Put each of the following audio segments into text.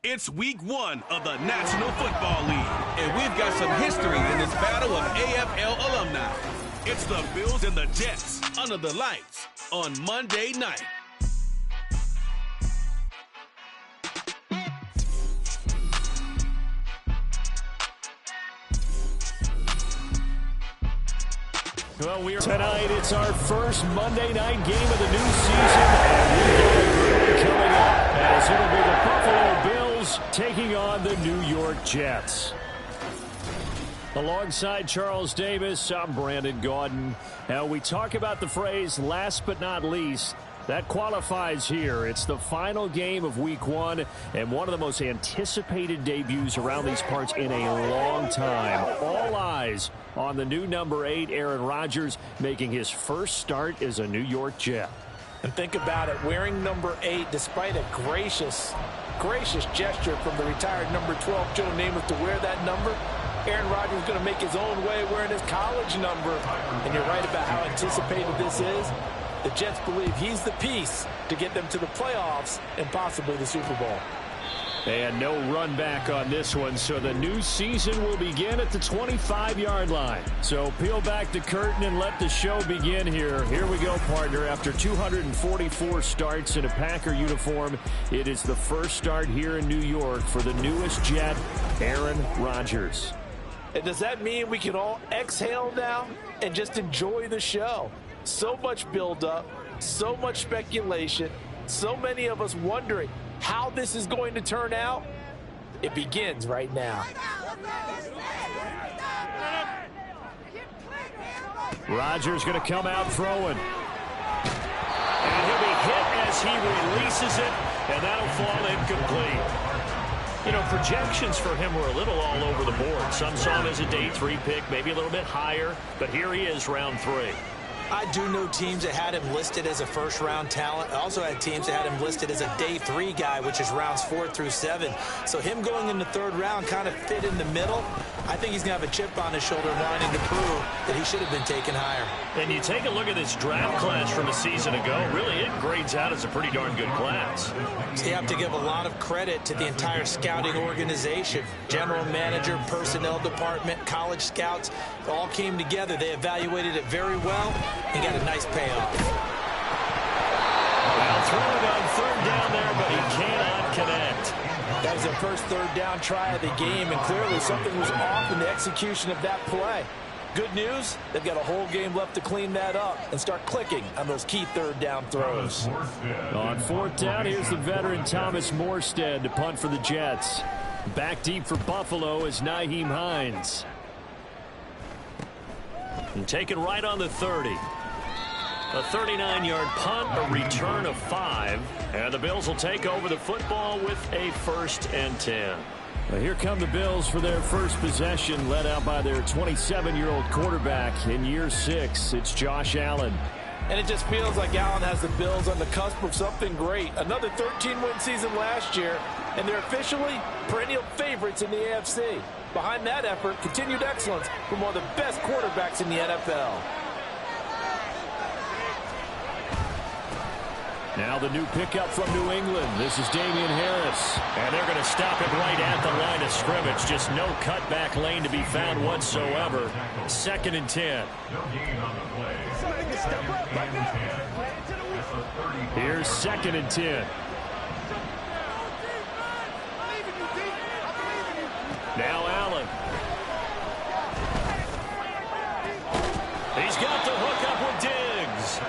It's week 1 of the National Football League, and we've got some history in this battle of AFL alumni. It's the Bills and the Jets under the lights on Monday night. Well, tonight, it's our first Monday night game of the new season, and we've got a coming up as it'll be the Buffalo Bills taking on the New York Jets. Alongside Charles Davis, I'm Brandon Gaudin. Now, we talk about the phrase last but not least. That qualifies here. It's the final game of week 1 and one of the most anticipated debuts around these parts in a long time. All eyes on the new number 8, Aaron Rodgers, making his first start as a New York Jet. And think about it, wearing number 8, despite a gracious gesture from the retired number 12, Joe Namath, to wear that number, Aaron Rodgers is going to make his own way wearing his college number. And you're right about how anticipated this is. The Jets believe he's the piece to get them to the playoffs and possibly the Super Bowl. And no run back on this one, so the new season will begin at the 25-yard line. So peel back the curtain and let the show begin here. Here we go, partner. After 244 starts in a Packer uniform, it is the first start here in New York for the newest Jet, Aaron Rodgers. And does that mean we can all exhale now and just enjoy the show? So much buildup, so much speculation, so many of us wondering how this is going to turn out. It begins right now. Rodgers going to come out throwing. And he'll be hit as he releases it, and that'll fall incomplete. You know, projections for him were a little all over the board. Some saw him as a day 3 pick, maybe a little bit higher, but here he is, round 3. I do know teams that had him listed as a first-round talent. I also had teams that had him listed as a day 3 guy, which is rounds 4 through 7. So him going in the 3rd round kind of fit in the middle. I think he's going to have a chip on his shoulder wanting to prove that he should have been taken higher. And you take a look at this draft class from a season ago, really it grades out as a pretty darn good class. So you have to give a lot of credit to the entire scouting organization. General manager, personnel department, college scouts, all came together. They evaluated it very well and got a nice payoff. Well, throwing on 3rd down there, but he cannot connect. That was their first 3rd down try of the game, and clearly something was off in the execution of that play. Good news, they've got a whole game left to clean that up and start clicking on those key 3rd down throws. On 4th down, here's the veteran Thomas Morstead to punt for the Jets. Back deep for Buffalo is Nyheim Hines. And taken right on the 30. A 39-yard punt, a return of 5. And the Bills will take over the football with a 1st and 10. Well, here come the Bills for their first possession, led out by their 27-year-old quarterback in year 6. It's Josh Allen. And it just feels like Allen has the Bills on the cusp of something great. Another 13-win season last year, and they're officially perennial favorites in the AFC. Behind that effort, continued excellence from one of the best quarterbacks in the NFL. Now the new pickup from New England. This is Damian Harris. And they're going to stop him right at the line of scrimmage. Just no cutback lane to be found whatsoever. 2nd and 10. Here's 2nd and 10. Now Allen. He's got the hook up with Diggs.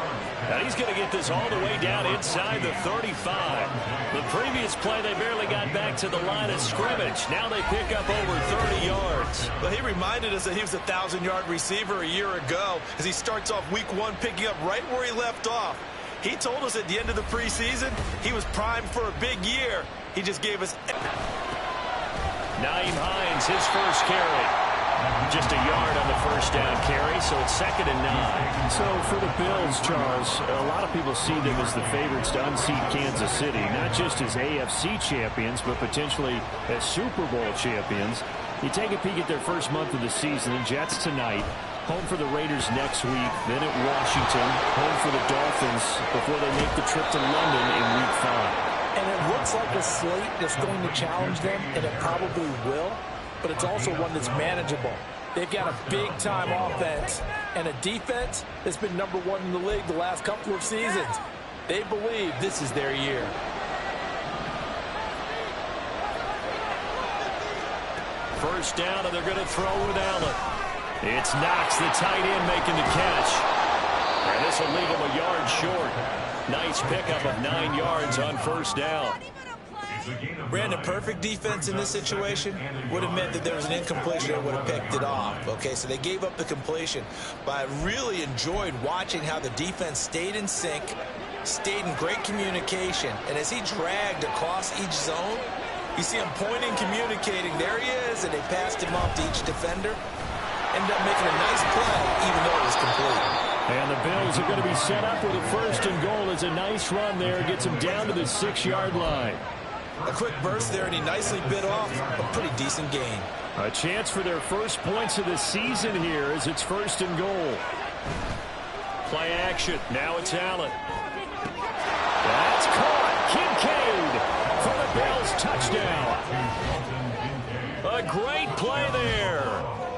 And he's going to get this all the way down inside the 35. The previous play, they barely got back to the line of scrimmage. Now they pick up over 30 yards. Well, he reminded us that he was a 1,000-yard receiver a year ago as he starts off week 1 picking up right where he left off. He told us at the end of the preseason he was primed for a big year. He just gave us... Nyheim Hines, his first carry. Just a yard on the first down carry, so it's 2nd and 9. So for the Bills, Charles, a lot of people see them as the favorites to unseat Kansas City, not just as AFC champions, but potentially as Super Bowl champions. You take a peek at their first month of the season, the Jets tonight, home for the Raiders next week, then at Washington, home for the Dolphins before they make the trip to London in week 5. And it looks like a slate that's going to challenge them, and it probably will, but it's also one that's manageable. They've got a big-time offense and a defense that's been #1 in the league the last couple of seasons. They believe this is their year. First down, and they're going to throw with Allen. It's Knox, the tight end, making the catch. And this will leave him a yard short. Nice pickup of 9 yards on first down. Brandon, perfect defense in this situation would have meant that there was an incompletion that would have picked it off. Okay, so they gave up the completion. But I really enjoyed watching how the defense stayed in sync, stayed in great communication. And as he dragged across each zone, you see him pointing, communicating. There he is, and they passed him off to each defender. Ended up making a nice play, even though it was complete. And the Bills are going to be set up with a first and goal. It's a nice run there. Gets him down to the 6-yard line. A quick burst there, and he nicely bit off a pretty decent gain. A chance for their first points of the season here as it's first and goal. Play action. Now it's Allen. That's caught. Kincaid for the Bills touchdown. A great play there.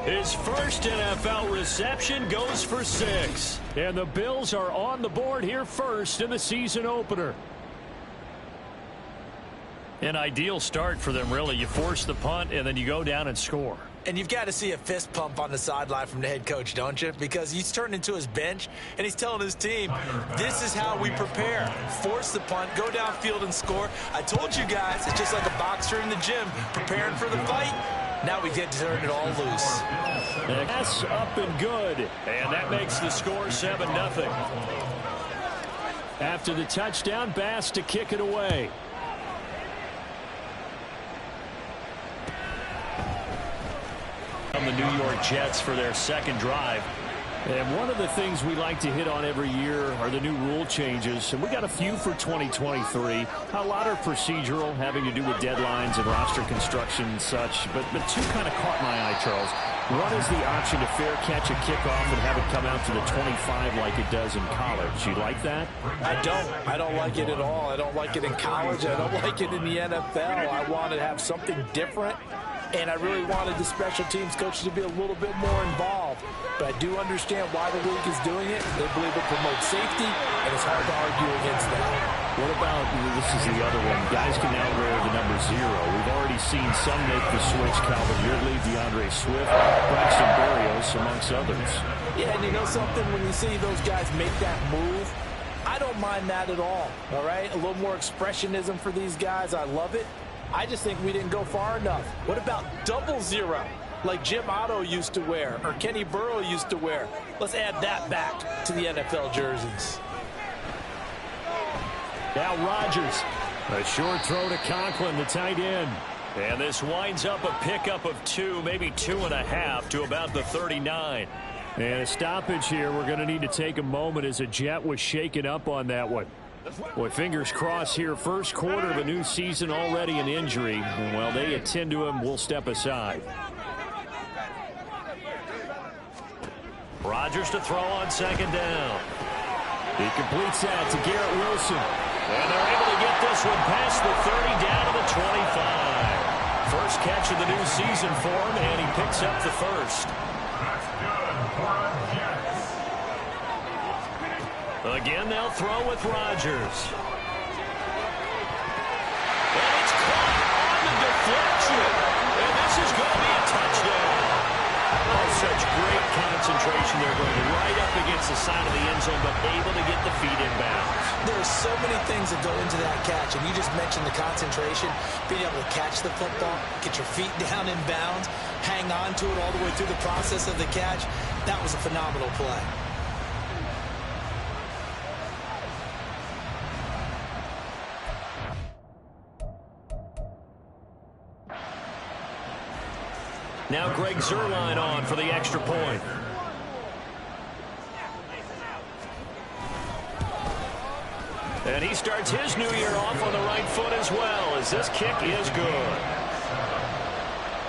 His first NFL reception goes for 6. And the Bills are on the board here first in the season opener. An ideal start for them, really. You force the punt, and then you go down and score. And you've got to see a fist pump on the sideline from the head coach, don't you? Because he's turned into his bench, and he's telling his team, this is how we prepare. Force the punt, go downfield and score. I told you guys, it's just like a boxer in the gym preparing for the fight. Now we get to turn it all loose. That's up and good, and that makes the score 7-0. After the touchdown, Bass to kick it away. The New York Jets for their second drive. And one of the things we like to hit on every year are the new rule changes. And we got a few for 2023. A lot are procedural, having to do with deadlines and roster construction and such. But two kind of caught my eye, Charles. One is the option to fair catch a kickoff and have it come out to the 25 like it does in college. You like that? I don't like it at all. I don't like it in college. I don't like it in the NFL. I want to have something different. And I really wanted the special teams coaches to be a little bit more involved. But I do understand why the league is doing it. They believe it promotes safety, and it's hard to argue against that. What about, this is the other one, guys can now wear the number 0. We've already seen some make the switch, Calvin Ridley, DeAndre Swift, Braxton Berrios, amongst others. Yeah, and you know something? When you see those guys make that move, I don't mind that at all right? A little more expressionism for these guys. I love it. I just think we didn't go far enough. What about 00, like Jim Otto used to wear or Kenny Burrow used to wear? Let's add that back to the NFL jerseys. Now Rodgers. A short throw to Conklin, the tight end. And this winds up a pickup of 2, maybe 2.5 to about the 39. And a stoppage here. We're going to need to take a moment as a Jet was shaken up on that one. Boy, fingers crossed here. First quarter of a new season, already an injury. And while they attend to him, we'll step aside. Rodgers to throw on second down. He completes that to Garrett Wilson. And they're able to get this one past the 30 down to the 25. First catch of the new season for him, and he picks up the first. Again, they'll throw with Rodgers. And it's caught on the deflection. And this is going to be a touchdown. Oh, such great concentration. They're going right up against the side of the end zone, but able to get the feet in bounds. There are so many things that go into that catch, and you just mentioned the concentration, being able to catch the football, get your feet down in bounds, hang on to it all the way through the process of the catch. That was a phenomenal play. Now Greg Zuerlein on for the extra point. And he starts his new year off on the right foot as well, as this kick is good.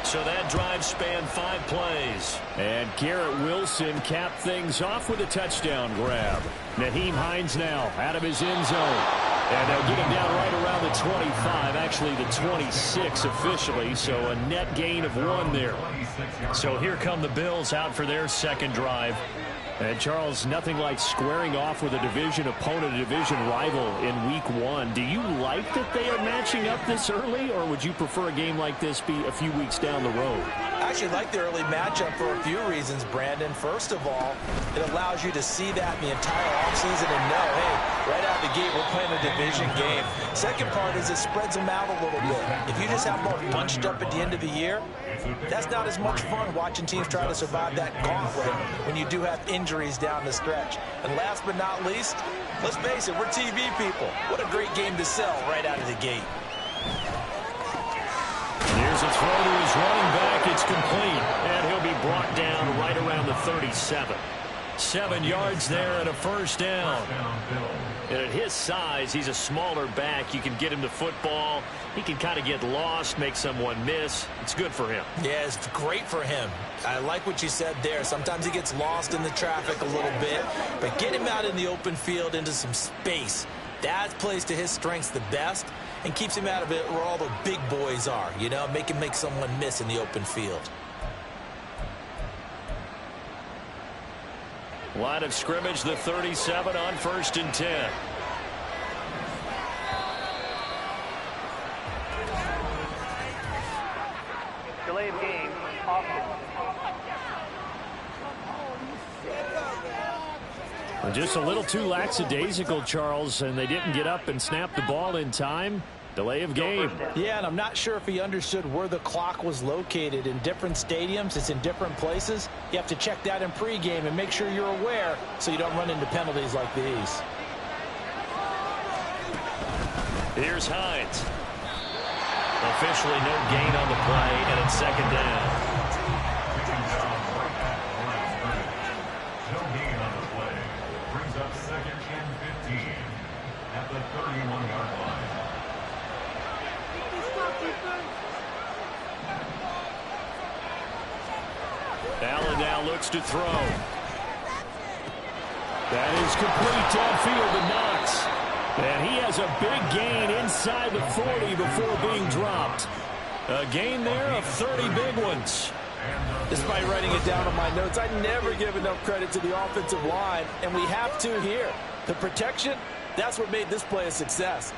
So that drive spanned 5 plays. And Garrett Wilson capped things off with a touchdown grab. Nyheim Hines now out of his end zone. And they'll get him down right around the 25, actually the 26 officially, so a net gain of 1 there. So here come the Bills out for their second drive. And, Charles, nothing like squaring off with a division opponent, a division rival in Week 1. Do you like that they are matching up this early, or would you prefer a game like this be a few weeks down the road? I actually like the early matchup for a few reasons, Brandon. First of all, it allows you to see that in the entire offseason and know, hey, right out of the gate, we're playing a division game. Second part is it spreads them out a little bit. If you just have them all bunched up at the end of the year, that's not as much fun watching teams try to survive that gauntlet when you do have injuries down the stretch. And last but not least, let's face it, we're TV people. What a great game to sell right out of the gate. Here's a throw to his running back. It's complete, and he'll be brought down right around the 37. 7 yards there and a first down. And at his size, he's a smaller back. You can get him the football. He can kind of get lost, make someone miss. It's good for him. Yeah, it's great for him. I like what you said there. Sometimes he gets lost in the traffic a little bit, but get him out in the open field into some space. That plays to his strengths the best and keeps him out of it where all the big boys are, you know, make him make someone miss in the open field. Line of scrimmage, the 37 on 1st and 10. Delay of game, offense. Just a little too lackadaisical, Charles, and they didn't get up and snap the ball in time. Delay of game. Yeah, and I'm not sure if he understood where the clock was located. In different stadiums, it's in different places. You have to check that in pregame and make sure you're aware so you don't run into penalties like these. Here's Hines. Officially no gain on the play, and it's second down. No gain on the play. Brings up 2nd and 15 at the 31-yard line. Allen now looks to throw. That is complete downfield to Knox. And he has a big gain inside the 40 before being dropped. A gain there of 30 big ones. Despite writing it down on my notes, I never give enough credit to the offensive line, and we have to here. The protection, that's what made this play a success.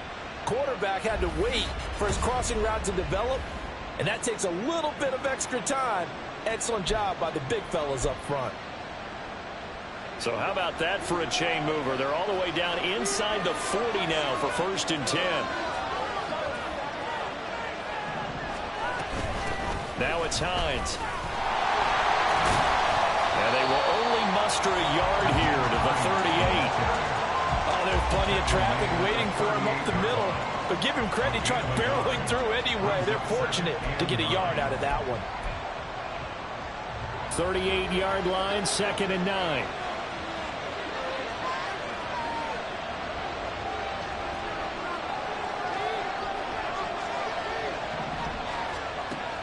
Quarterback had to wait for his crossing route to develop, and that takes a little bit of extra time. Excellent job by the big fellas up front. So how about that for a chain mover? They're all the way down inside the 40 now for 1st and 10. Now it's Hines. And they will only muster a yard here to the 38. Oh, there's plenty of traffic waiting for him up the middle. But give him credit, he tried barreling through anyway. They're fortunate to get a yard out of that one. 38-yard line, 2nd and 9.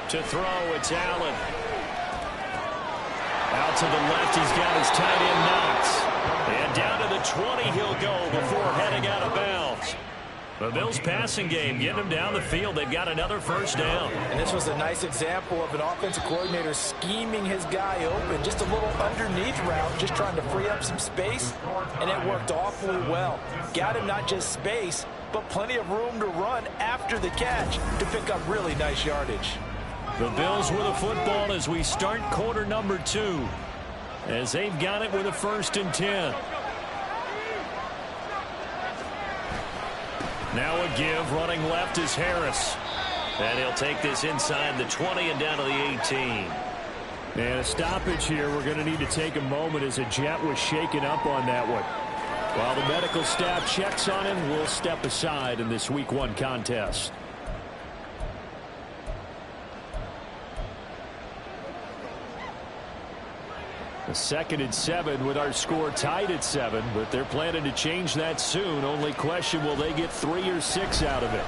To throw, it's Allen. Out to the left, he's got his tight end Knox. And down to the 20 he'll go before heading out of bounds. The Bills passing game, getting them down the field. They've got another first down. And this was a nice example of an offensive coordinator scheming his guy open. Just a little underneath route, just trying to free up some space. And it worked awfully well. Got him not just space, but plenty of room to run after the catch to pick up really nice yardage. The Bills with a football as we start quarter number 2. As they've got it with a 1st and 10. Now a give, running left is Harris. And he'll take this inside the 20 and down to the 18. And a stoppage here. We're going to need to take a moment as a jet was shaken up on that one. While the medical staff checks on him, we'll step aside in this Week 1 contest. A 2nd and 7 with our score tied at 7, but they're planning to change that soon. Only question, will they get 3 or 6 out of it?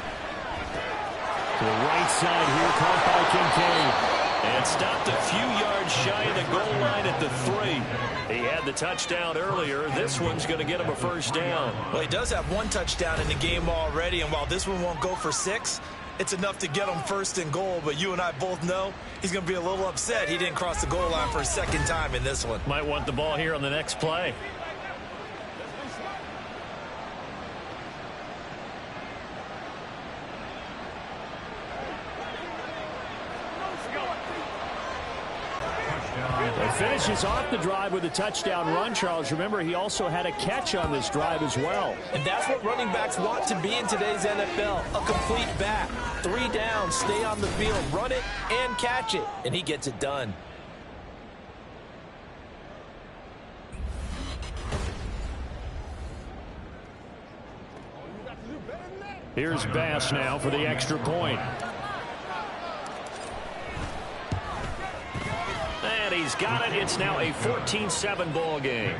To the right side here, caught by Kincaid. And stopped a few yards shy of the goal line at the 3. He had the touchdown earlier. This one's going to get him a first down. Well, he does have one touchdown in the game already, and while this one won't go for 6, it's enough to get him first and goal. But you and I both know he's going to be a little upset he didn't cross the goal line for a second time in this one. Might want the ball here on the next play. Finishes off the drive with a touchdown run, Charles. Remember, he also had a catch on this drive as well. And that's what running backs want to be in today's NFL, a complete back. 3 downs, stay on the field, run it, and catch it. And he gets it done. Here's Bass now for the extra point. And he's got it. It's now a 14-7 ball game.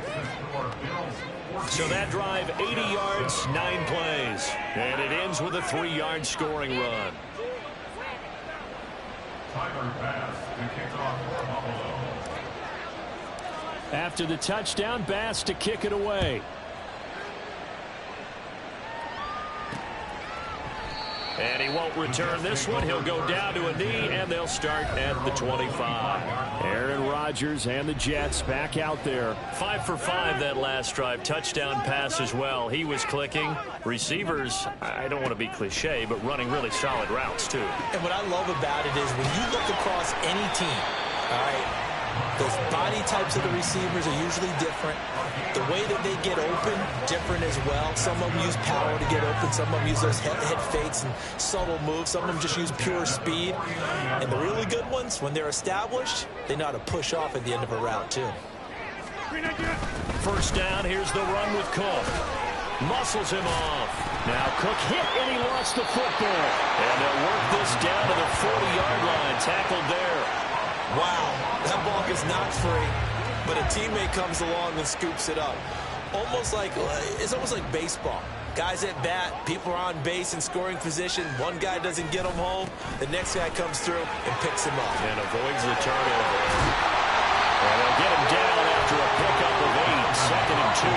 So that drive, 80 yards, 9 plays. And it ends with a 3-yard scoring run. After the touchdown, Bass to kick it away. And he won't return this one. He'll go down to a knee, and they'll start at the 25. Aaron Rodgers and the Jets back out there. 5 for 5 that last drive. Touchdown pass as well. He was clicking. Receivers, I don't want to be cliche, but running really solid routes, too. And what I love about it is when you look across any team, all right, those body types of the receivers are usually different. The way that they get open, different as well. Some of them use power to get open. Some of them use those head fakes and subtle moves. Some of them just use pure speed. And the really good ones, when they're established, they know how to push off at the end of a route, too. First down, here's the run with Cook. Muscles him off. Now Cook hit, and he lost the football. And they'll work this down to the 40-yard line. Tackled there. Wow, that ball gets knocked free, but a teammate comes along and scoops it up. It's almost like baseball. Guys at bat, people are on base in scoring position. One guy doesn't get him home. The next guy comes through and picks him up. And avoids the turnover. And they'll get him down after a pickup of 8, 2nd and 2.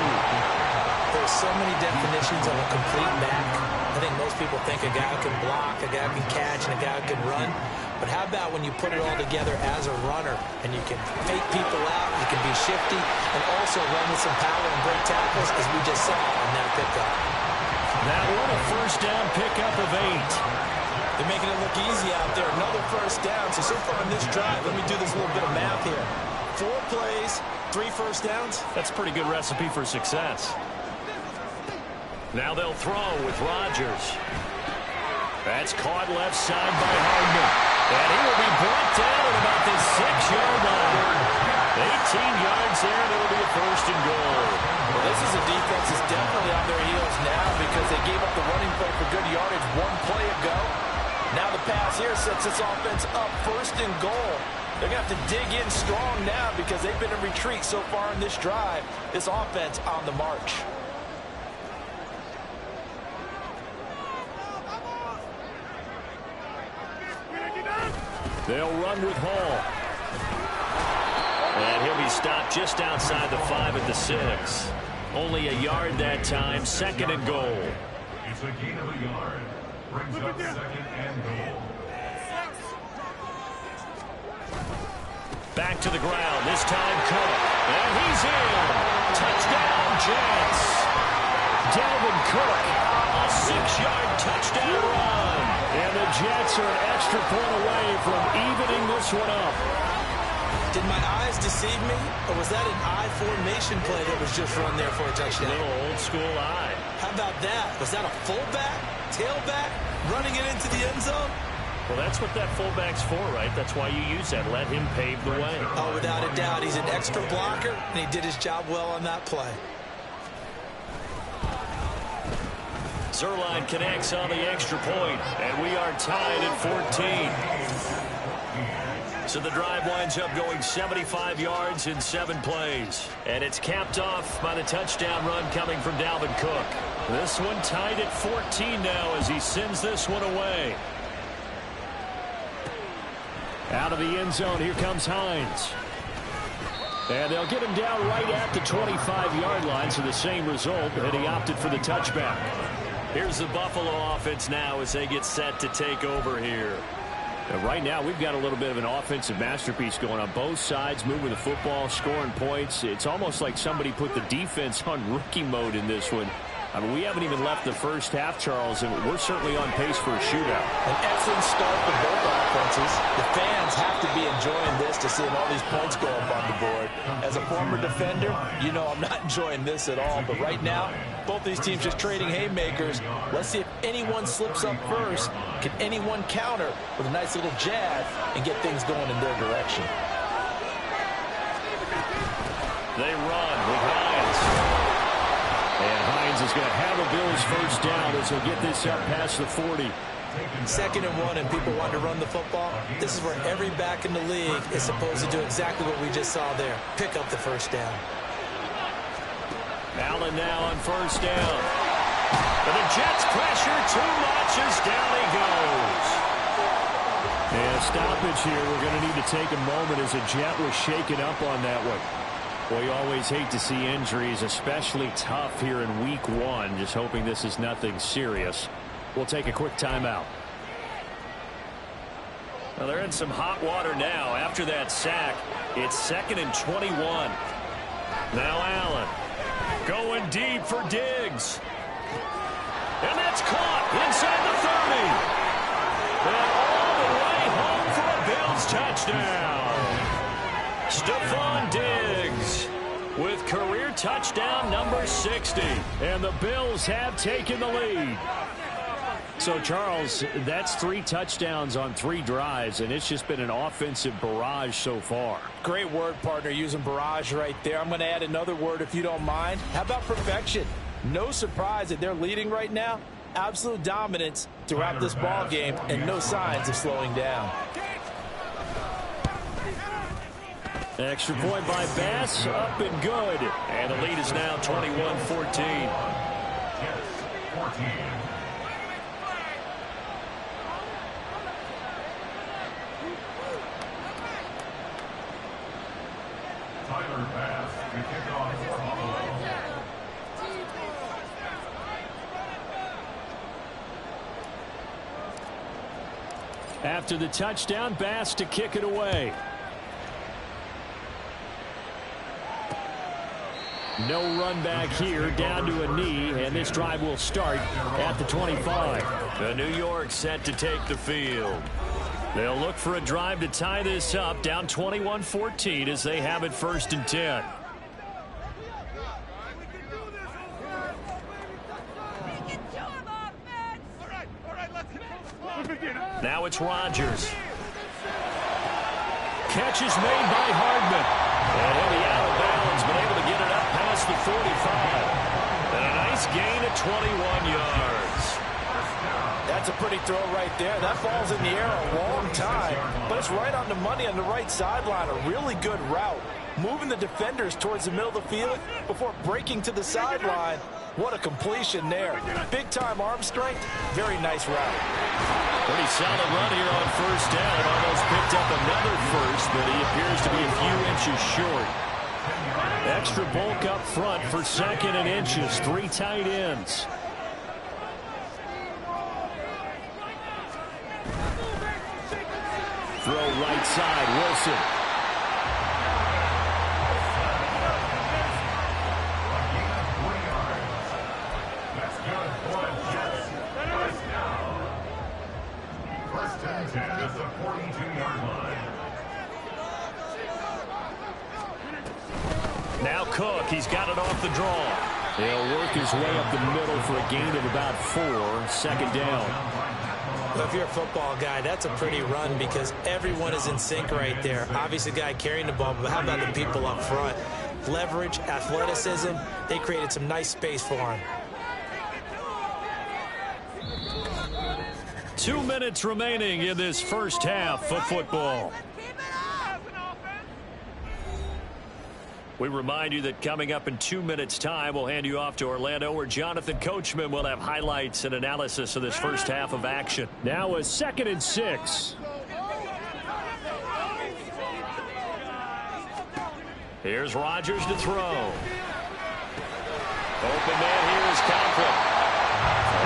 There's so many definitions of a complete back. I think most people think a guy can block, a guy can catch, and a guy can run. But how about when you put it all together as a runner and you can fake people out, you can be shifty, and also run with some power and break tackles, as we just saw on that pickup. That one, a first down pickup of 8. They're making it look easy out there. Another first down. So far in this drive, let me do this little bit of math here. 4 plays, 3 first downs. That's a pretty good recipe for success. Now they'll throw with Rodgers. That's caught left side by Hardman. And he will be brought down at about the 6-yard line. 18 yards there, and it'll be a first and goal. Well, this is a defense that's definitely on their heels now because they gave up the running play for good yardage 1 play ago. Now the pass here sets this offense up first and goal. They're going to have to dig in strong now because they've been in retreat so far in this drive. This offense on the march. They'll run with Hall. And he'll be stopped just outside the 5 at the 6. Only a yard that time, 2nd and goal. It's a gain of a yard. Brings up 2nd and goal. Back to the ground, this time Cook. And he's in. Touchdown, Jets. Dalvin Cook, a 6-yard touchdown run. And the Jets are an extra point away from evening this one up. Did my eyes deceive me, or was that an I formation play that was just run there for a touchdown? A little old school eye. How about that? Was that a fullback, tailback, running it into the end zone? Well, that's what that fullback's for, right? That's why you use that. Let him pave the way. Oh, without a doubt. He's an extra blocker, and he did his job well on that play. Zerline connects on the extra point, and we are tied at 14. So the drive winds up going 75 yards in 7 plays. And it's capped off by the touchdown run coming from Dalvin Cook. This one tied at 14 now as he sends this one away. Out of the end zone, here comes Hines. And they'll get him down right at the 25-yard line, so the same result, and he opted for the touchback. Here's the Buffalo offense now as they get set to take over here. And right now, we've got a little bit of an offensive masterpiece going on both sides, moving the football, scoring points. It's almost like somebody put the defense on rookie mode in this one. I mean, we haven't even left the first half, Charles, and we're certainly on pace for a shootout. An excellent start for both offenses. The fans have to be enjoying this to seeing all these points go up on the board. As a former defender, you know I'm not enjoying this at all. But right now, both these teams just trading haymakers. Let's see if anyone slips up first. Can anyone counter with a nice little jab and get things going in their direction? They run with Hines. And Hines is going to have a Bills first down as he'll get this up past the 40. 2nd and 1, and people want to run the football. This is where every back in the league is supposed to do exactly what we just saw there. Pick up the first down. Allen now on first down. But the Jets pressure too much as down he goes. And a stoppage here. We're going to need to take a moment as a Jet was shaken up on that one. Well, you always hate to see injuries, especially tough here in week 1. Just hoping this is nothing serious. We'll take a quick timeout. Well, they're in some hot water now. After that sack, it's 2nd and 21. Now Allen going deep for Diggs. And that's caught inside the 30. And all the way home for a Bills touchdown. Stephon Diggs with career touchdown number 60. And the Bills have taken the lead. So, Charles, that's 3 touchdowns on 3 drives, and it's just been an offensive barrage so far. Great word, partner, using barrage right there. I'm going to add another word if you don't mind. How about perfection? No surprise that they're leading right now. Absolute dominance throughout this ball game and no signs of slowing down. Extra point by Bass, up and good. And the lead is now 21-14. Tyler Bass to kick off for Buffalo. After the touchdown, Bass to kick it away. No run back here, down to a knee, and this drive will start at the 25. The New York set to take the field. They'll look for a drive to tie this up, down 21-14 as they have it 1st and 10. Now it's Rodgers. Catch is made by Hardman. And he'll be out of bounds, but able to get it up past the 45. And a nice gain of 21 yards. That's a pretty throw right there. That ball's in the air a long time, but it's right on the money on the right sideline. A really good route. Moving the defenders towards the middle of the field before breaking to the sideline. What a completion there. Big-time arm strength. Very nice route. Pretty solid run here on first down. Almost picked up another first, but he appears to be a few inches short. Extra bulk up front for 2nd and inches. 3 tight ends. Throw right side, Wilson. That's good for the Jets. First down. 1st and 10 at the 42-yard line. Now Cook, he's got it off the draw. He'll work his way up the middle for a gain of about 4. 2nd down. Well, if you're a football guy, that's a pretty run because everyone is in sync right there. Obviously, the guy carrying the ball, but how about the people up front? Leverage, athleticism, they created some nice space for him. 2 minutes remaining in this first half of football. We remind you that coming up in 2 minutes' time, we'll hand you off to Orlando, where Jonathan Coachman will have highlights and analysis of this first half of action. Now a 2nd and 6. Here's Rodgers to throw. Open man here is Conklin.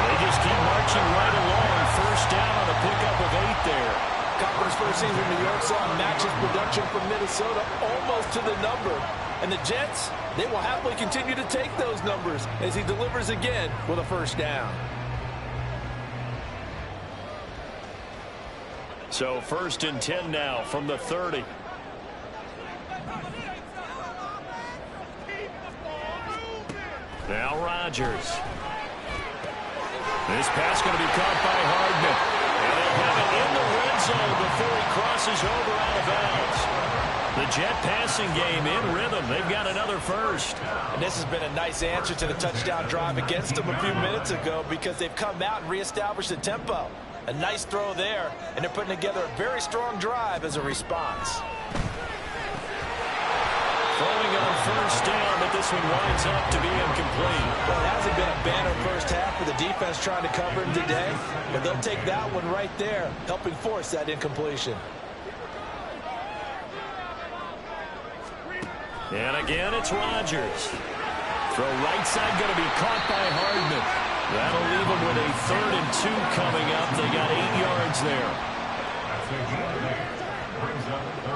They just keep marching right along. First down on a pickup of 8 there. Conklin's first season in New York saw matches production from Minnesota almost to the number. And the Jets, they will happily continue to take those numbers as he delivers again with a first down. So 1st and 10 now from the 30. Now Rodgers. This pass going to be caught by Hardman. And they'll have it in the red zone before he crosses over out of bounds. The Jet passing game in rhythm. They've got another first. And this has been a nice answer to the touchdown drive against them a few minutes ago because they've come out and reestablished the tempo. A nice throw there, and they're putting together a very strong drive as a response. Throwing on first down, but this one winds up to be incomplete. Well, it hasn't been a banner first half for the defense trying to cover him today, but they'll take that one right there, helping force that incompletion. And again, it's Rodgers. Throw right side going to be caught by Hardman. That'll leave them with a 3rd and 2 coming up. They got 8 yards there.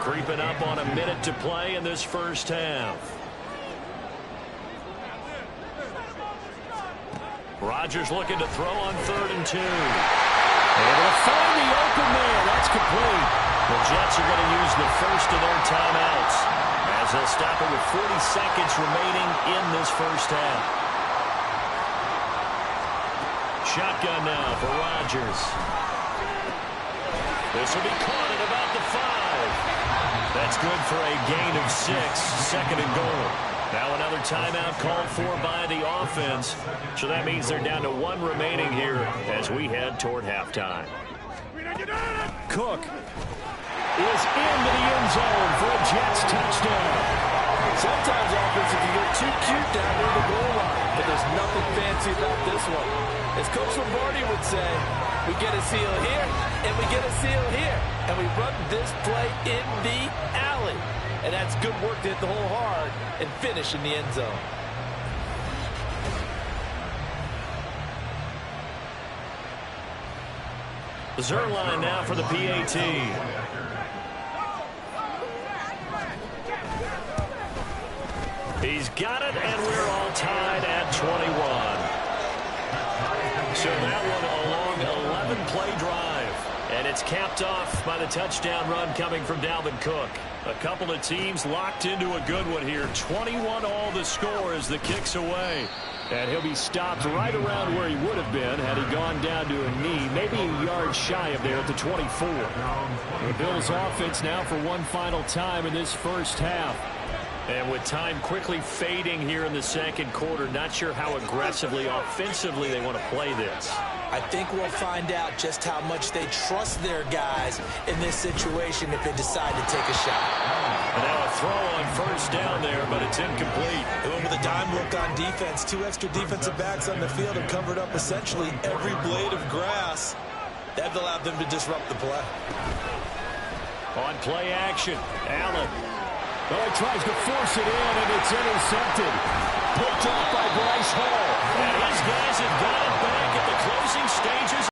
Creeping up on a minute to play in this first half. Rodgers looking to throw on 3rd and 2. Able to find the open man. That's complete. The Jets are going to use the first of their timeouts as they'll stop it with 40 seconds remaining in this first half. Shotgun now for Rodgers. This will be caught at about the 5. That's good for a gain of 6. 2nd and goal. Now another timeout called for by the offense. So that means they're down to 1 remaining here as we head toward halftime. Cook is into the end zone for a Jets touchdown. Sometimes offense can get too cute down near the goal line, but there's nothing fancy about this one. As Coach Lombardi would say, we get a seal here, and we get a seal here, and we run this play in the alley. And that's good work to hit the hole hard and finish in the end zone. Zerline now for the PAT. He's got it, and we're all tied at 21. So that one a long 11-play drive. And it's capped off by the touchdown run coming from Dalvin Cook. A couple of teams locked into a good one here. 21 all the score as the kick's away. And he'll be stopped right around where he would have been had he gone down to a knee, maybe a yard shy of there at the 24. The Bills offense now for one final time in this first half. And with time quickly fading here in the second quarter, not sure how aggressively, offensively they want to play this. I think we'll find out just how much they trust their guys in this situation if they decide to take a shot. And now a throw on first down there, but it's incomplete. They went with a dime look on defense. 2 extra defensive backs on the field and covered up essentially every blade of grass. That allowed them to disrupt the play. On play action, Allen. Well, he tries to force it in, and it's intercepted. Picked off by Bryce Hall. And his guys have got it back at the closing stages.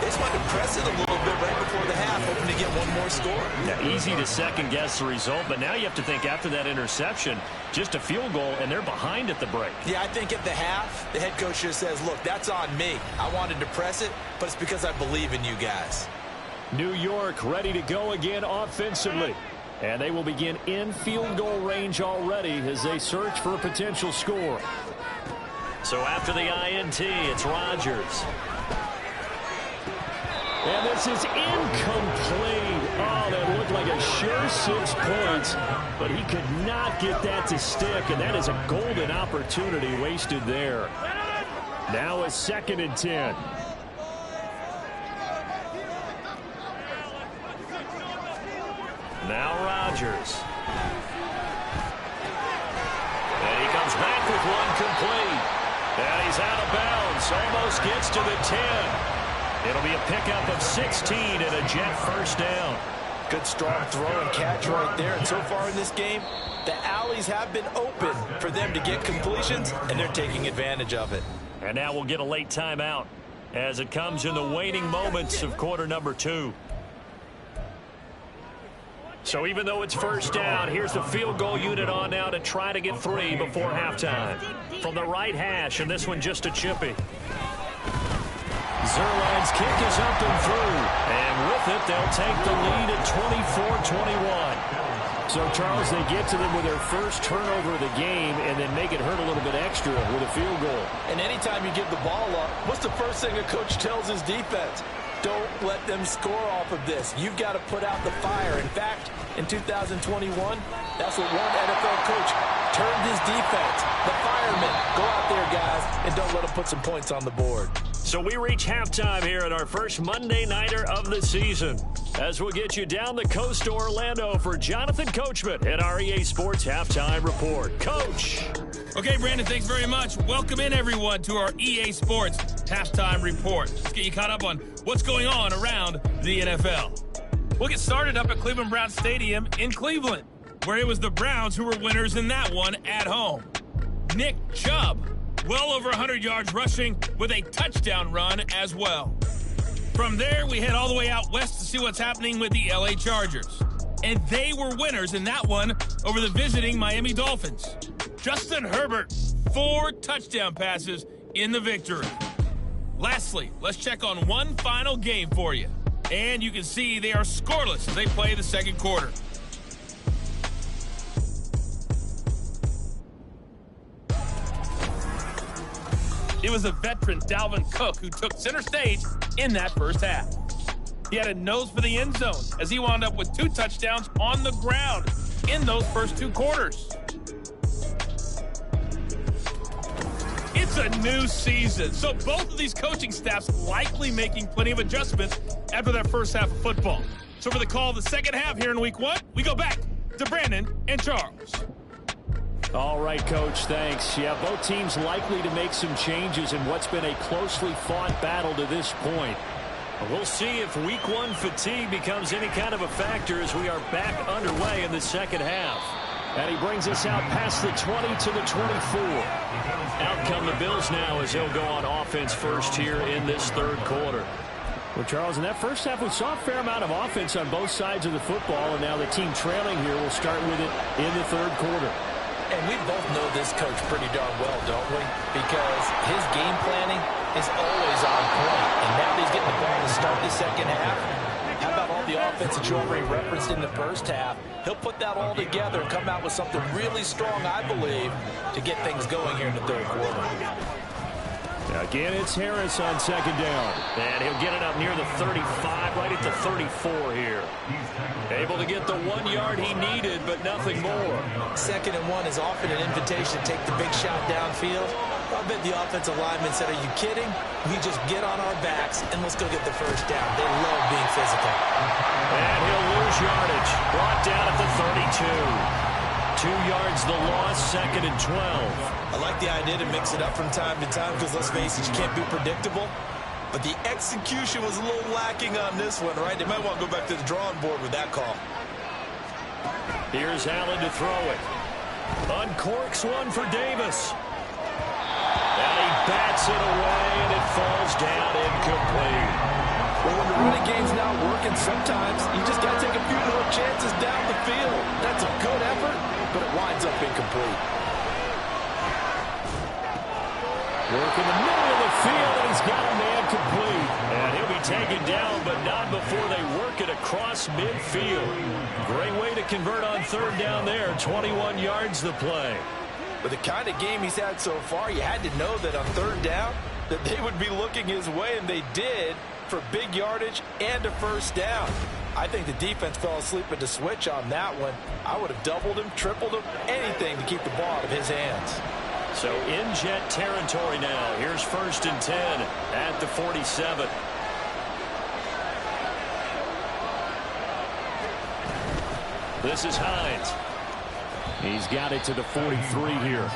They just wanted to press it a little bit right before the half, hoping to get one more score. Yeah, easy to second-guess the result, but now you have to think after that interception, just a field goal, and they're behind at the break. Yeah, I think at the half, the head coach just says, look, that's on me. I wanted to press it, but it's because I believe in you guys. New York ready to go again offensively. And they will begin in field goal range already as they search for a potential score. So after the INT, it's Rodgers. And this is incomplete. Oh, that looked like a sure 6 points. But he could not get that to stick, and that is a golden opportunity wasted there. Now a 2nd and 10. Now Rodgers. And he comes back with one complete. And he's out of bounds. Almost gets to the 10. It'll be a pickup of 16 and a Jet first down. Good strong throw and catch right there. And so far in this game, the alleys have been open for them to get completions, and they're taking advantage of it. And now we'll get a late timeout as it comes in the waning moments of quarter number 2. So even though it's first down, here's the field goal unit on now to try to get 3 before halftime. From the right hash, and this one just a chippy. Zerline's kick is up and through. And with it, they'll take the lead at 24-21. So, Charles, they get to them with their first turnover of the game and then make it hurt a little bit extra with a field goal. And anytime you give the ball up, what's the first thing a coach tells his defense? Don't let them score off of this. You've got to put out the fire. In fact, in 2021, that's what one NFL coach turned his defense. The firemen. Go out there, guys, and don't let them put some points on the board. So we reach halftime here at our first Monday Nighter of the season, as we'll get you down the coast to Orlando for Jonathan Coachman at our EA Sports Halftime Report. Coach! Okay, Brandon, thanks very much. Welcome in, everyone, to our EA Sports Halftime Report. Let's get you caught up on what's going on around the NFL. We'll get started up at Cleveland Browns Stadium in Cleveland, where it was the Browns who were winners in that one at home. Nick Chubb, well over 100 yards rushing with a touchdown run as well. From there, we head all the way out west to see what's happening with the LA Chargers. And they were winners in that one over the visiting Miami Dolphins. Justin Herbert, 4 touchdown passes in the victory. Lastly, let's check on one final game for you. And you can see they are scoreless as they play the second quarter. It was a veteran, Dalvin Cook, who took center stage in that first half. He had a nose for the end zone as he wound up with 2 touchdowns on the ground in those first 2 quarters. It's a new season, so both of these coaching staffs likely making plenty of adjustments after that first half of football. So for the call of the second half here in week 1, we go back to Brandon and Charles. All right, Coach, thanks. Yeah, both teams likely to make some changes in what's been a closely fought battle to this point. We'll see if week 1 fatigue becomes any kind of a factor as we are back underway in the second half. And he brings us out past the 20 to the 24. Out come the Bills now as they'll go on offense first here in this third quarter. Well, Charles, in that first half, we saw a fair amount of offense on both sides of the football, and now the team trailing here will start with it in the third quarter. And we both know this coach pretty darn well, don't we? Because his game planning is always on point. And now that he's getting the ball to start the second half, how about all the offense that you already referenced in the first half? He'll put that all together and come out with something really strong, I believe, to get things going here in the third quarter. Again, it's Harris on second down. And he'll get it up near the 35, right at the 34 here. Able to get the 1 yard he needed, but nothing more. 2nd and 1 is often an invitation to take the big shot downfield. I bet the offensive lineman said, are you kidding? We just get on our backs and let's go get the first down. They love being physical. And he'll lose yardage. Brought down at the 32. 2 yards the loss, 2nd and 12. I like the idea to mix it up from time to time because, let's face it, you can't be predictable. But the execution was a little lacking on this one, right? They might want to go back to the drawing board with that call. Here's Allen to throw it. Uncorks one for Davis. And he bats it away, and it falls down incomplete. Well, when the running game's not working, sometimes you just got to take a few more chances down the field. That's a good effort, but it winds up incomplete. Work in the middle of the field, and he's got a man complete. And he'll be taken down, but not before they work it across midfield. Great way to convert on third down there. 21 yards the play. With the kind of game he's had so far, you had to know that on third down that they would be looking his way, and they did, for big yardage and a first down. I think the defense fell asleep at the switch on that one. I would have doubled him, tripled him, anything to keep the ball out of his hands. So in jet territory now. Here's 1st and 10 at the 47. This is Hines. He's got it to the 43 here.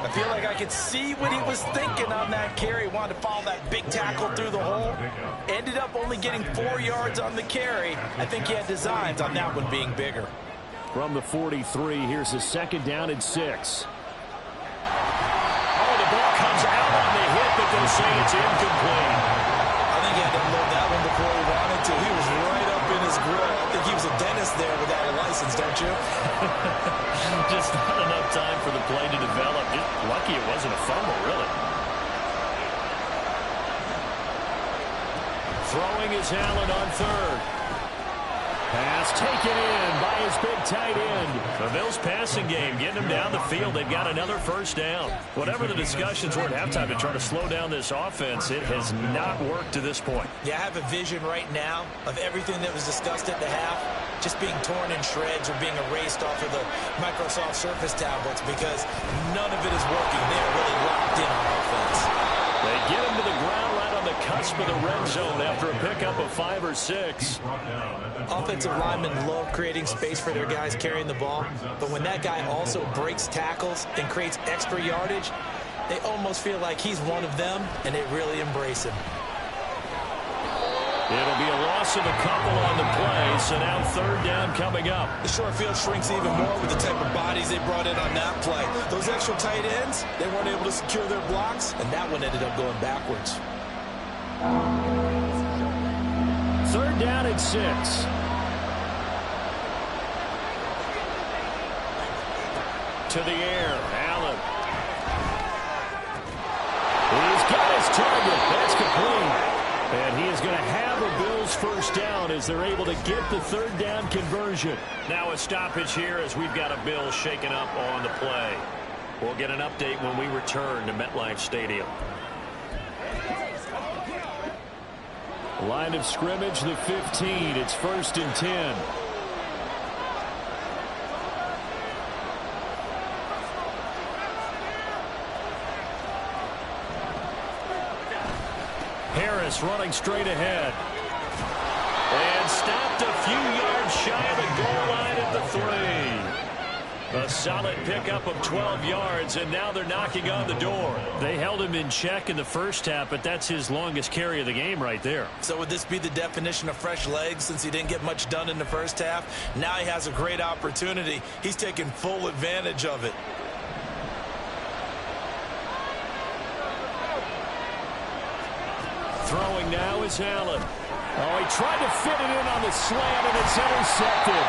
I feel like I could see what he was thinking on that carry. Wanted to follow that big tackle through the hole. Ended up only getting 4 yards on the carry. I think he had designs on that one being bigger. From the 43, here's a 2nd down and 6. Oh, the ball comes out on the hit, but they'll say it's incomplete. I think he had to load that one before he wanted to. He was right up in his grill. I think he was a dentist there without a license, don't you? Just not enough time for the play to develop. Just lucky it wasn't a fumble, really. Throwing is Allen on 3rd. Pass taken in by his big tight end. The Bills passing game, getting them down the field. They've got another 1st down. Whatever the discussions were at halftime to try to slow down this offense, it has not worked to this point. Yeah, I have a vision right now of everything that was discussed at the half just being torn in shreds or being erased off of the Microsoft Surface tablets because none of it is working. They're really locked in on offense. They get him to the ground right on the cusp of the red zone after a pickup of 5 or 6. Offensive linemen love creating space for their guys carrying the ball, but when that guy also breaks tackles and creates extra yardage, they almost feel like he's one of them, and they really embrace him. It'll be a loss of a couple on the play, so now 3rd down coming up. The short field shrinks even more with the type of bodies they brought in on that play. Those extra tight ends, they weren't able to secure their blocks, and that one ended up going backwards. 3rd down and 6. To the air, Allen. He's got his target. That's complete. And he is going to have a Bills 1st down as they're able to get the 3rd down conversion. Now a stoppage here as we've got a Bills shaken up on the play. We'll get an update when we return to MetLife Stadium. Line of scrimmage, the 15. It's 1st and 10. Harris running straight ahead. And stopped a few yards shy of the goal line at the 3. A solid pickup of 12 yards, and now they're knocking on the door. They held him in check in the 1st half, but that's his longest carry of the game right there. So would this be the definition of fresh legs since he didn't get much done in the 1st half? Now he has a great opportunity. He's taking full advantage of it. Throwing now is Allen. Oh, he tried to fit it in on the slant, and it's intercepted.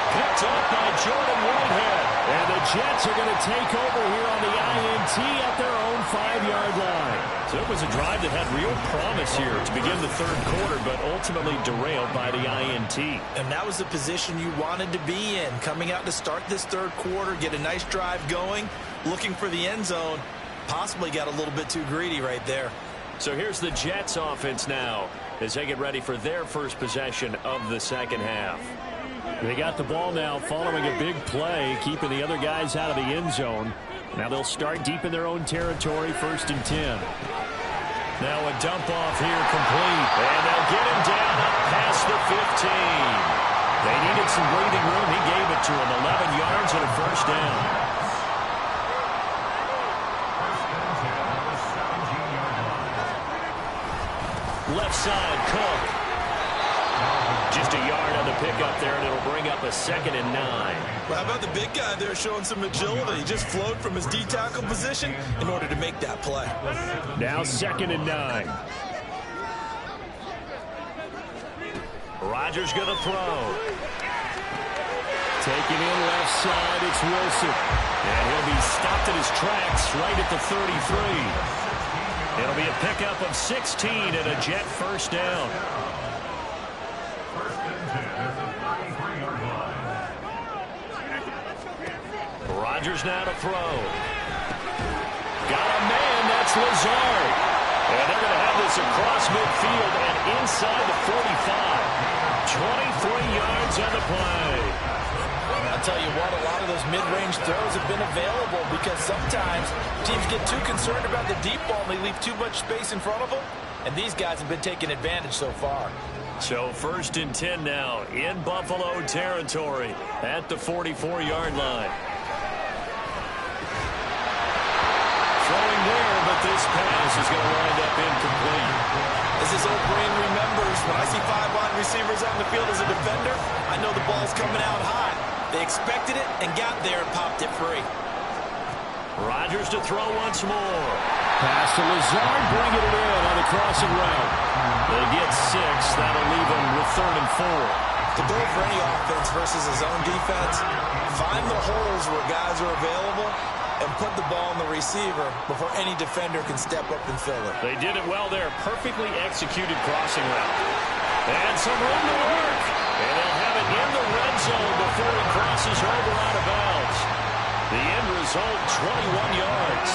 Picked up by Jordan Whitehead. And the Jets are going to take over here on the INT at their own 5-yard line. So it was a drive that had real promise here to begin the 3rd quarter, but ultimately derailed by the INT. And that was the position you wanted to be in. Coming out to start this 3rd quarter, get a nice drive going, looking for the end zone. Possibly got a little bit too greedy right there. So here's the Jets offense now as they get ready for their 1st possession of the 2nd half. They got the ball now following a big play, keeping the other guys out of the end zone. Now they'll start deep in their own territory, 1st and 10. Now a dump off here complete. And they'll get him down up past the 15. They needed some breathing room. He gave it to him. 11 yards and a 1st down. Left side, Cook. Just a yard on the pickup there, and it'll bring up a 2nd and 9. Well, how about the big guy there showing some agility? He just flowed from his D-tackle position in order to make that play. Now 2nd and 9. Rodgers going to throw. Taking in left side, it's Wilson. And he'll be stopped in his tracks right at the 33. It'll be a pickup of 16 and a Jet 1st down. 1st and 10 at the 33-yard line. Rodgers now to throw. Got a man, that's Lazard. And they're going to have this across midfield and inside the 45. 23 yards on the play. I'll tell you what, a lot of those mid-range throws have been available because sometimes teams get too concerned about the deep ball and they leave too much space in front of them, and these guys have been taking advantage so far. So 1st and 10 now in Buffalo territory at the 44-yard line. Throwing there, but this pass is going to wind up incomplete. As his old brain remembers, when I see 5 wide receivers out in the field as a defender, I know the ball's coming out high. They expected it and got there and popped it free. Rodgers to throw once more. Pass to Lazard, bringing it in on the crossing route. They get 6. That'll leave them with 3rd and 4. The goal for any offense versus his own defense, find the holes where guys are available and put the ball on the receiver before any defender can step up and fill it. They did it well there. Perfectly executed crossing route. And some room to work. And they'll have it in the red zone before he crosses over out of bounds. The end result, 21 yards.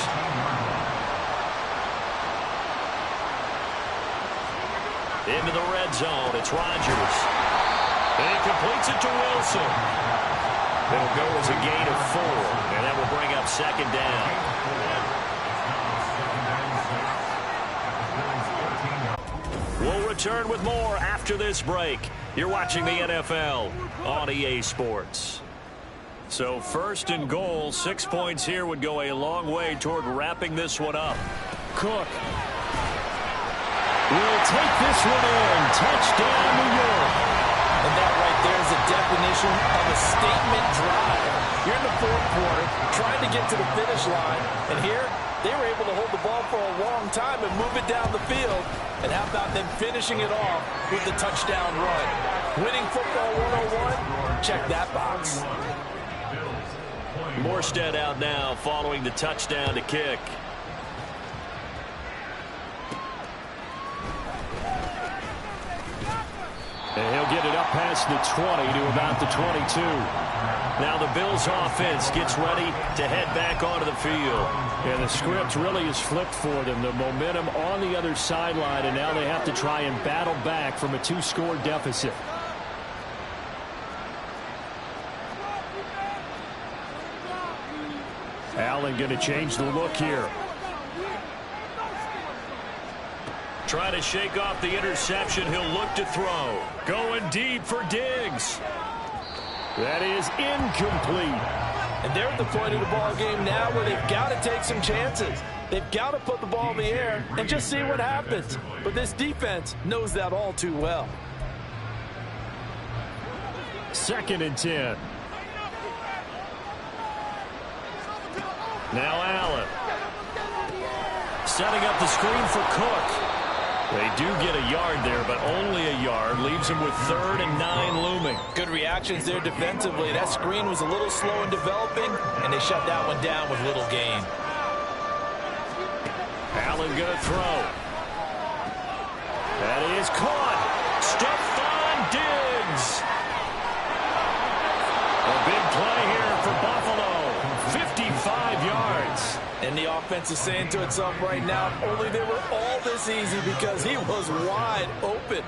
Into the red zone, it's Rodgers. And he completes it to Wilson. It'll go as a gain of 4, and that will bring up 2nd down. We'll return with more after this break. You're watching the NFL on EA Sports. So 1st and goal, 6 points here would go a long way toward wrapping this one up. Cook will take this one in. Touchdown, New York. And that right there is a definition of a statement drive. You're in the 4th quarter, trying to get to the finish line, and here they were able to hold the ball for a long time and move it down the field. And how about them finishing it off with the touchdown run? Winning football 101? Check that box. Morstead out now following the touchdown to kick. And he'll get it up past the 20 to about the 22. Now the Bills offense gets ready to head back onto the field. And the script really is flipped for them. The momentum on the other sideline, and now they have to try and battle back from a 2-score deficit. Allen going to change the look here. Trying to shake off the interception. He'll look to throw. Going deep for Diggs. That is incomplete. And they're at the point of the ball game now where they've got to take some chances. They've got to put the ball in the air and just see what happens. But this defense knows that all too well. 2nd and 10. Now Allen. Setting up the screen for Cook. They do get a yard there, but only a yard. Leaves them with 3rd and 9 looming. Good reactions there defensively. That screen was a little slow in developing, and they shut that one down with little gain. Allen going to throw. That is caught. Stephon Diggs. A big play here for Buffalo. 55 yards. And the offense is saying to itself right now, only they were all this easy because he was wide open.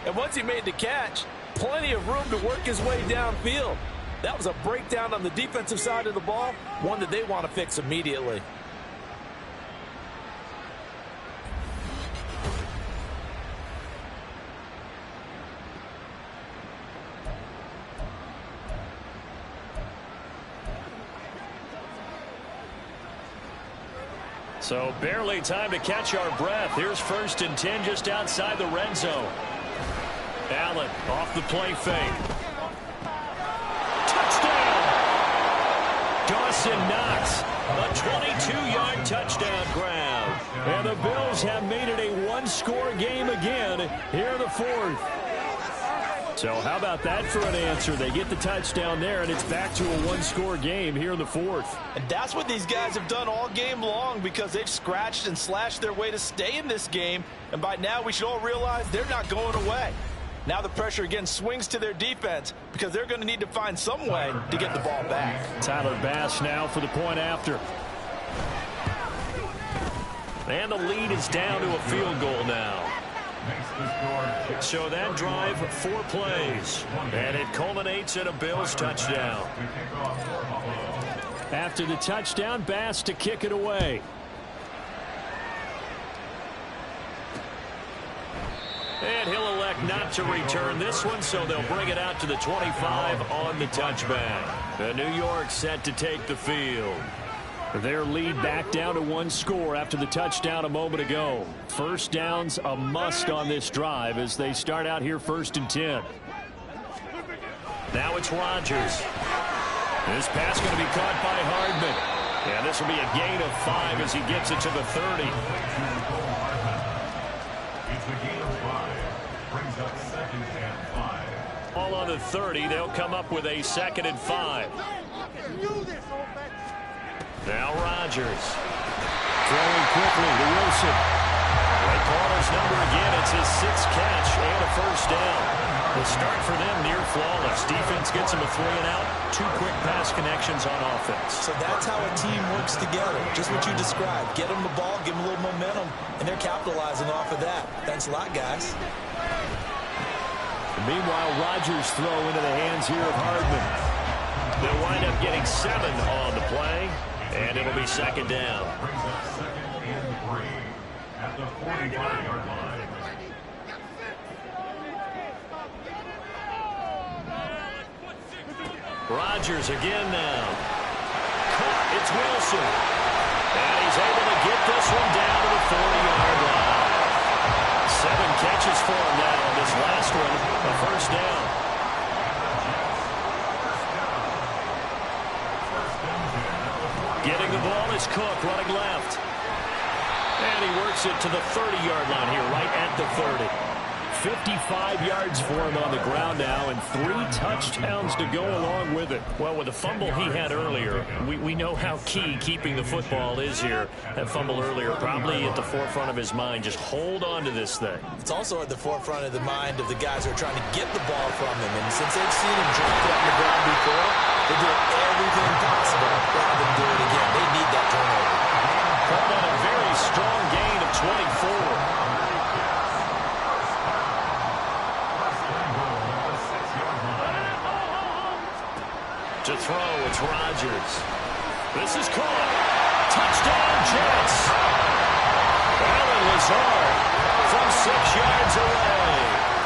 And once he made the catch, plenty of room to work his way downfield. That was a breakdown on the defensive side of the ball, one that they want to fix immediately. So barely time to catch our breath. Here's 1st and 10 just outside the red zone. Allen off the play fake. Touchdown! Dawson Knox, a 22-yard touchdown grab. And the Bills have made it a 1-score game again here in the 4th. So how about that for an answer? They get the touchdown there, and it's back to a 1-score game here in the 4th. And that's what these guys have done all game long because they've scratched and slashed their way to stay in this game. And by now, we should all realize they're not going away. Now the pressure again swings to their defense because they're going to need to find some way to get the ball back. Tyler Bass now for the point after. And the lead is down to a field goal now. So that drive, 4 plays. And it culminates in a Bills touchdown. After the touchdown, Bass to kick it away. And he'll elect not to return this one, so they'll bring it out to the 25 on the touchback. The New York set to take the field. Their lead back down to one score after the touchdown a moment ago. First down's a must on this drive as they start out here 1st and 10. Now it's Rodgers. This pass going to be caught by Hardman. And this will be a gain of 5 as he gets it to the 30. It's a gain of 5. Brings up 2nd and 5. All on the 30. They'll come up with a 2nd and 5. Now Rodgers. Throwing quickly to Wilson. They call his number again. It's his 6th catch and a first down. The start for them near flawless. Defense gets him a 3 and out. 2 quick pass connections on offense. So that's how a team works together. Just what you described. Get them the ball, give them a little momentum, and they're capitalizing off of that. Thanks a lot, guys. Meanwhile, Rodgers throw into the hands here of Hardman. They'll wind up getting 7 on the play, and it'll be 2nd down. Brings up 2nd and 3 at the 45-yard line. Rodgers again now. Caught. It's Wilson. And he's able to get this one down to the 40-yard line. 7 catches for him now. This last one, a first down. Getting the ball is Cook running left. And he works it to the 30-yard line here, right at the 30. 55 yards for him on the ground now and 3 touchdowns to go along with it. Well, with the fumble he had earlier, we know how key keeping the football is here. That fumble earlier probably at the forefront of his mind. Just hold on to this thing. It's also at the forefront of the mind of the guys who are trying to get the ball from him. And since they've seen him drop it on the ground before, they're doing everything possible to have him do it again. They need that turnover. Called on a very strong gain of 24. To throw, it's Rodgers. This is caught. Touchdown, Jets. Allen Lazard from 6 yards away.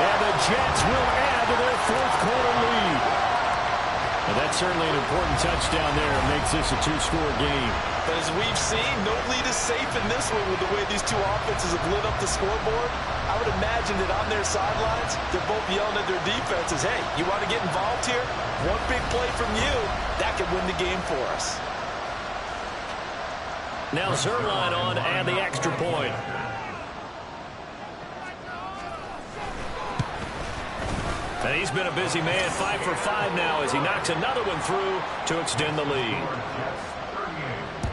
And the Jets will add to their 4th quarter lead. Well, that's certainly an important touchdown there. It makes this a 2-score game. But as we've seen, no lead is safe in this one with the way these two offenses have lit up the scoreboard. I would imagine that on their sidelines, they're both yelling at their defenses, hey, you want to get involved here? One big play from you, that could win the game for us. Now Zerline on and the extra point. And he's been a busy man, 5 for 5 now as he knocks another one through to extend the lead.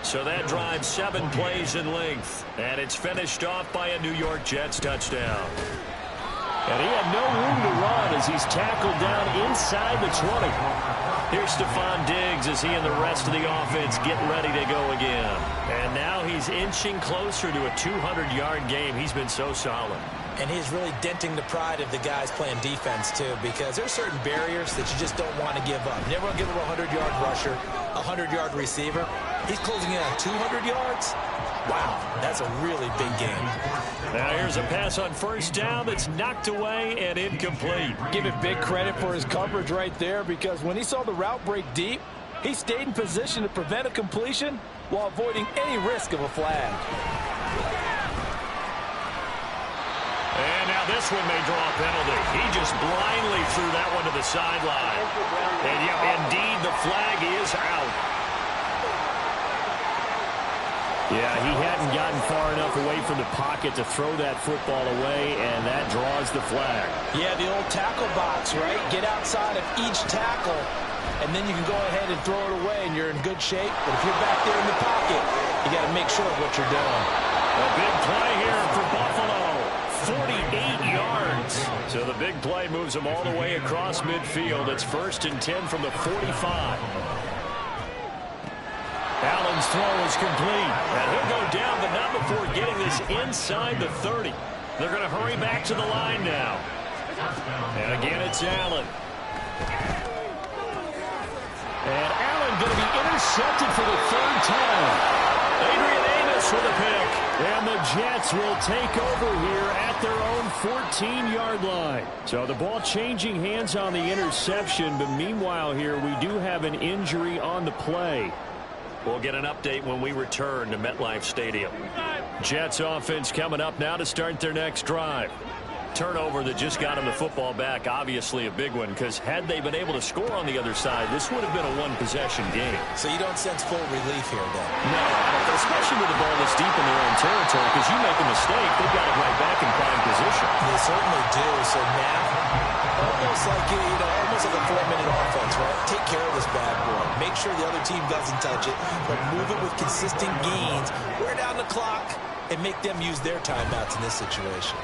So that drives 7 plays in length. And it's finished off by a New York Jets touchdown. And he had no room to run as he's tackled down inside the 20. Here's Stephon Diggs as he and the rest of the offense get ready to go again. And now he's inching closer to a 200-yard game. He's been so solid. And he's really denting the pride of the guys playing defense, too, because there's certain barriers that you just don't want to give up. You never want to give him a 100-yard rusher, a 100-yard receiver. He's closing in on 200 yards. Wow, that's a really big game. Now here's a pass on first down that's knocked away and incomplete. Give him big credit for his coverage right there because when he saw the route break deep, he stayed in position to prevent a completion while avoiding any risk of a flag. And now this one may draw a penalty. He just blindly threw that one to the sideline. And yeah, indeed, the flag is out. Yeah, he hadn't gotten far enough away from the pocket to throw that football away, and that draws the flag. Yeah, the old tackle box, right? Get outside of each tackle, and then you can go ahead and throw it away, and you're in good shape. But if you're back there in the pocket, you got to make sure of what you're doing. A big play here for Buffalo. 48 yards. So the big play moves him all the way across midfield. It's 1st and 10 from the 45. Allen's throw is complete. And he'll go down, but not before getting this inside the 30. They're going to hurry back to the line now. And again, it's Allen. And Allen going to be intercepted for the 3rd time. Adrian Amos Jets with a pick. And the Jets will take over here at their own 14-yard line. So the ball changing hands on the interception, but meanwhile here we do have an injury on the play. We'll get an update when we return to MetLife Stadium. Jets offense coming up now to start their next drive. Turnover that just got them the football back, obviously a big one, because had they been able to score on the other side, this would have been a one-possession game. So you don't sense full relief here, then? No, especially with the ball this deep in their own territory, because you make a mistake, they've got it right back in prime position. They certainly do. So now, almost like a 4-minute offense, right? Take care of this bad boy. Make sure the other team doesn't touch it, but move it with consistent gains. Wear down the clock and make them use their timeouts in this situation.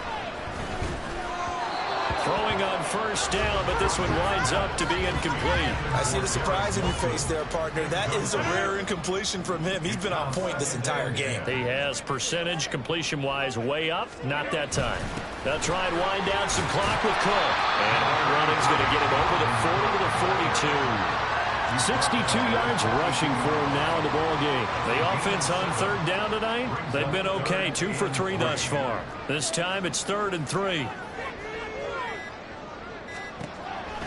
Throwing on first down, but this one winds up to be incomplete. I see the surprise in your face there, partner. That is a rare incompletion from him. He's been on point this entire game. He has percentage completion-wise way up. Not that time. They'll try and wind down some clock with Cook. And hard running's going to get him over the 40 to the 42. 62 yards rushing for him now in the ball game. The offense on third down tonight, they've been okay. 2 for 3 thus far. This time it's 3rd and 3.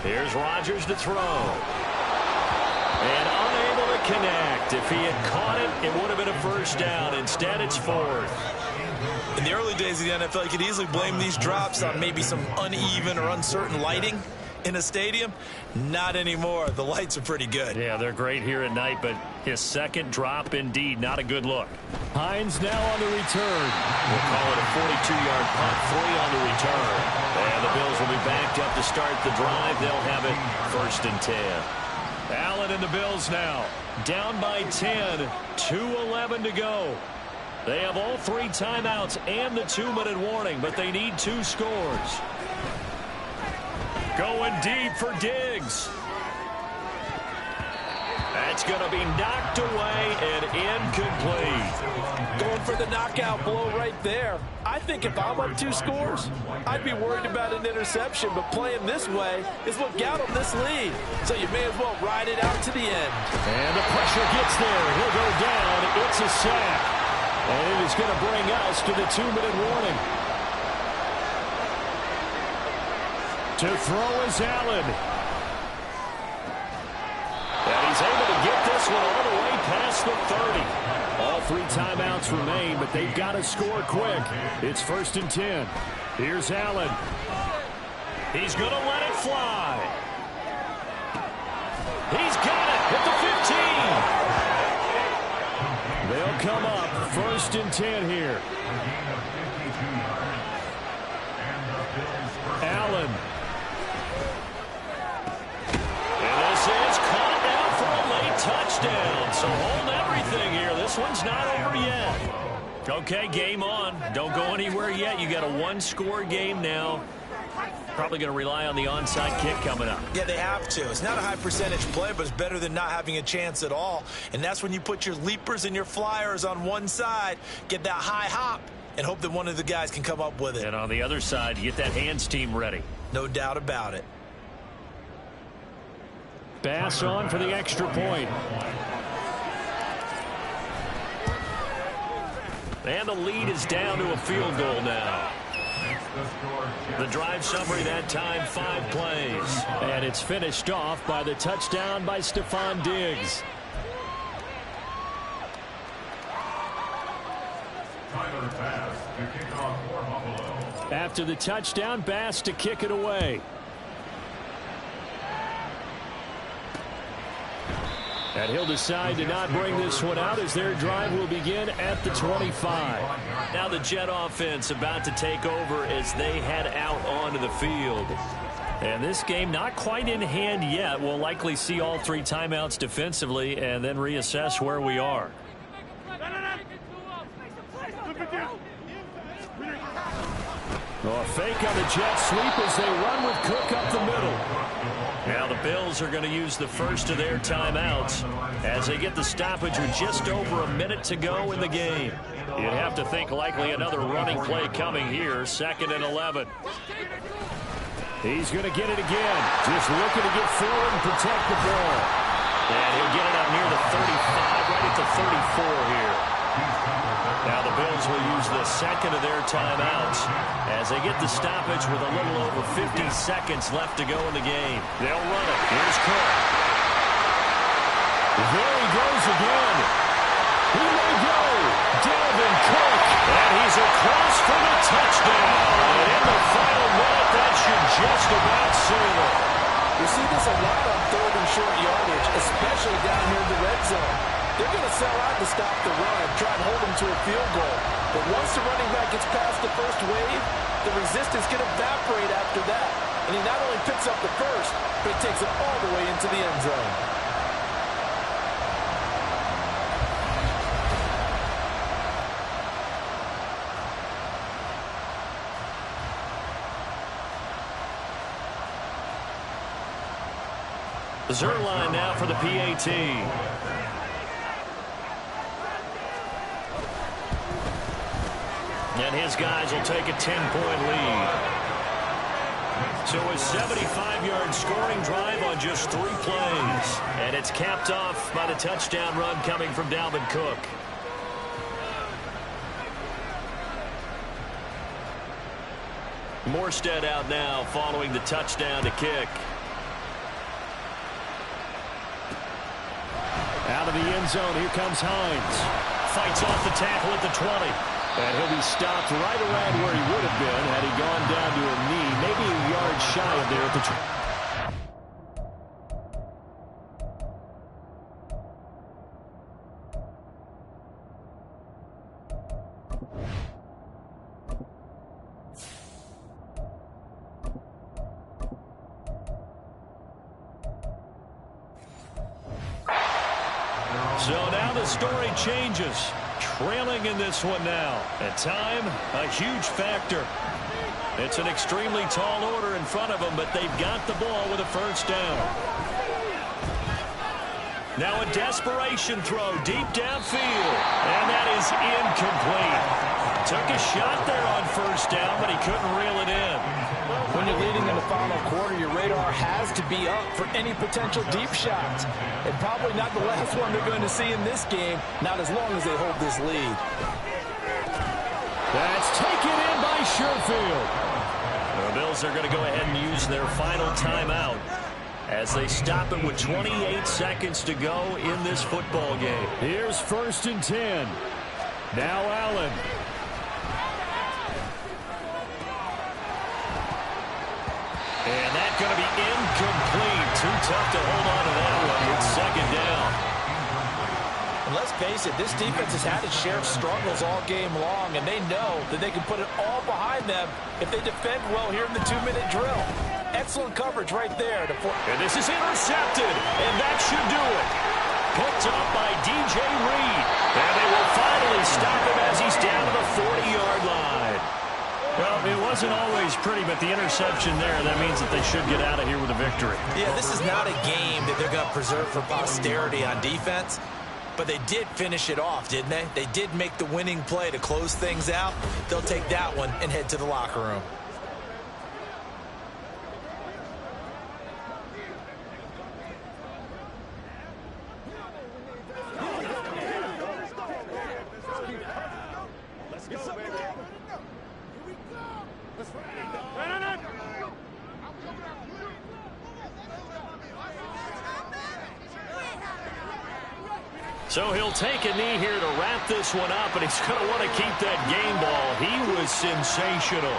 Here's Rodgers to throw. And unable to connect. If he had caught it, it would have been a first down. Instead, it's 4th. In the early days of the NFL, you could easily blame these drops on maybe some uneven or uncertain lighting in a stadium. Not anymore. The lights are pretty good. Yeah, they're great here at night, but his second drop, indeed, not a good look. Hines now on the return. We'll call it a 42-yard punt, 3 on the return. And the Bills will be backed up to start the drive. They'll have it 1st and 10. Allen and the Bills now down by 10, 2:11 to go. They have all 3 timeouts and the 2-minute warning, but they need 2 scores. Going deep for Diggs. That's going to be knocked away and incomplete. Going for the knockout blow right there. I think if I'm up 2 scores, I'd be worried about an interception, but playing this way is what got him this lead. So you may as well ride it out to the end. And the pressure gets there. He'll go down. It's a sack. And it is going to bring us to the 2-minute warning. To throw is Allen. And he's able to get this one all the way past the 30. All 3 timeouts remain, but they've got to score quick. It's 1st and 10. Here's Allen. He's going to let it fly. He's got it at the 15. They'll come up 1st and 10 here. Allen. And this is caught down for a late touchdown. So hold everything here. This one's not over yet. Okay, game on. Don't go anywhere yet. You got a 1-score game now. Probably going to rely on the onside kick coming up. Yeah, they have to. It's not a high percentage play, but it's better than not having a chance at all. And that's when you put your leapers and your flyers on one side, get that high hop, and hope that one of the guys can come up with it. And on the other side, you get that hands team ready. No doubt about it. Bass on for the extra point. And the lead is down to a field goal now. The drive summary that time, 5 plays. And it's finished off by the touchdown by Stephon Diggs. After the touchdown, Bass to kick it away. And he'll decide to not bring this one out as their drive will begin at the 25. Now the Jet offense about to take over as they head out onto the field. And this game not quite in hand yet. We'll likely see all 3 timeouts defensively and then reassess where we are. Oh, a fake on the Jet sweep as they run with Cook up the middle. Now the Bills are going to use the first of their timeouts as they get the stoppage with just over a minute to go in the game. You'd have to think likely another running play coming here, 2nd and 11. He's going to get it again. Just looking to get forward and protect the ball. And he'll get it up near the 35, right at the 34 here. Now the Bills will use the second of their timeouts as they get the stoppage with a little over 50 seconds left to go in the game. They'll run it. Here's Cook. There he goes again. He may go. Dalvin Cook. And he's across for the touchdown. And in the final minute, that should just about seal it. You see this a lot on third and short yardage, especially down here in the red zone. They're going to sell out to stop the run, try and hold them to a field goal. But once the running back gets past the first wave, the resistance can evaporate after that. And he not only picks up the first, but he takes it all the way into the end zone. The Zerline now for the PAT. And his guys will take a 10-point lead. So a 75-yard scoring drive on just 3 plays. And it's capped off by the touchdown run coming from Dalvin Cook. Morstead out now following the touchdown to kick. Out of the end zone, here comes Hines. Fights off the tackle at the 20. And he'll be stopped right around where he would have been had he gone down to a knee, maybe a yard shy of there at the 20. So now the story changes. Trailing in this one now. At time, a huge factor. It's an extremely tall order in front of them, but they've got the ball with a first down. Now a desperation throw deep downfield. And that is incomplete. Took a shot there on first down, but he couldn't reel it in. When you're leading in the final quarter, your radar has to be up for any potential deep shots. And probably not the last one they're going to see in this game, not as long as they hold this lead. That's taken in by Sherfield. The Bills are going to go ahead and use their final timeout as they stop it with 28 seconds to go in this football game. Here's 1st and 10. Now Allen. And that's going to be incomplete. Too tough to hold on to that one. It's second down. And let's face it, this defense has had its share of struggles all game long, and they know that they can put it all behind them if they defend well here in the 2-minute drill. Excellent coverage right there. And this is intercepted, and that should do it. Picked up by DJ Reed. And they will finally stop him as he's down to the 40-yard line. Well, it wasn't always pretty, but the interception there, that means that they should get out of here with a victory. Yeah, this is not a game that they're going to preserve for posterity on defense, but they did finish it off, didn't they? They did make the winning play to close things out. They'll take that one and head to the locker room. So he'll take a knee here to wrap this one up, and he's going to want to keep that game ball. He was sensational.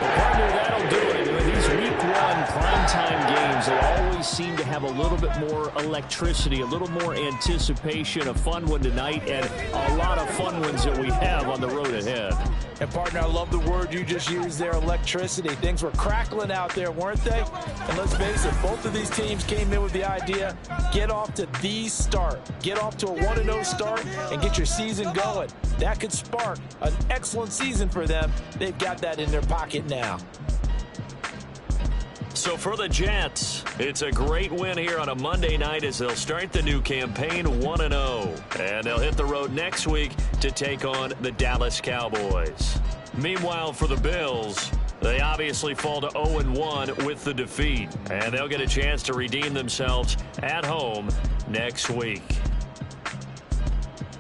That'll do it. In these week 1 primetime games, they always seem to have a little bit more electricity, a little more anticipation. A fun one tonight, and a lot of fun ones that we have on the road ahead. And, partner, I love the word you just used there, electricity. Things were crackling out there, weren't they? And let's face it, both of these teams came in with the idea, get off to the start. Get off to a 1-0 start and get your season going. That could spark an excellent season for them. They've got that in their pocket now. So for the Jets, it's a great win here on a Monday night as they'll start the new campaign 1-0. And they'll hit the road next week to take on the Dallas Cowboys. Meanwhile, for the Bills, they obviously fall to 0-1 with the defeat, and they'll get a chance to redeem themselves at home next week.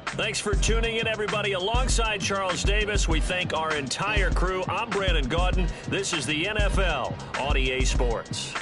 Thanks for tuning in, everybody. Alongside Charles Davis, we thank our entire crew. I'm Brandon Gaudin. This is the NFL on EA Sports.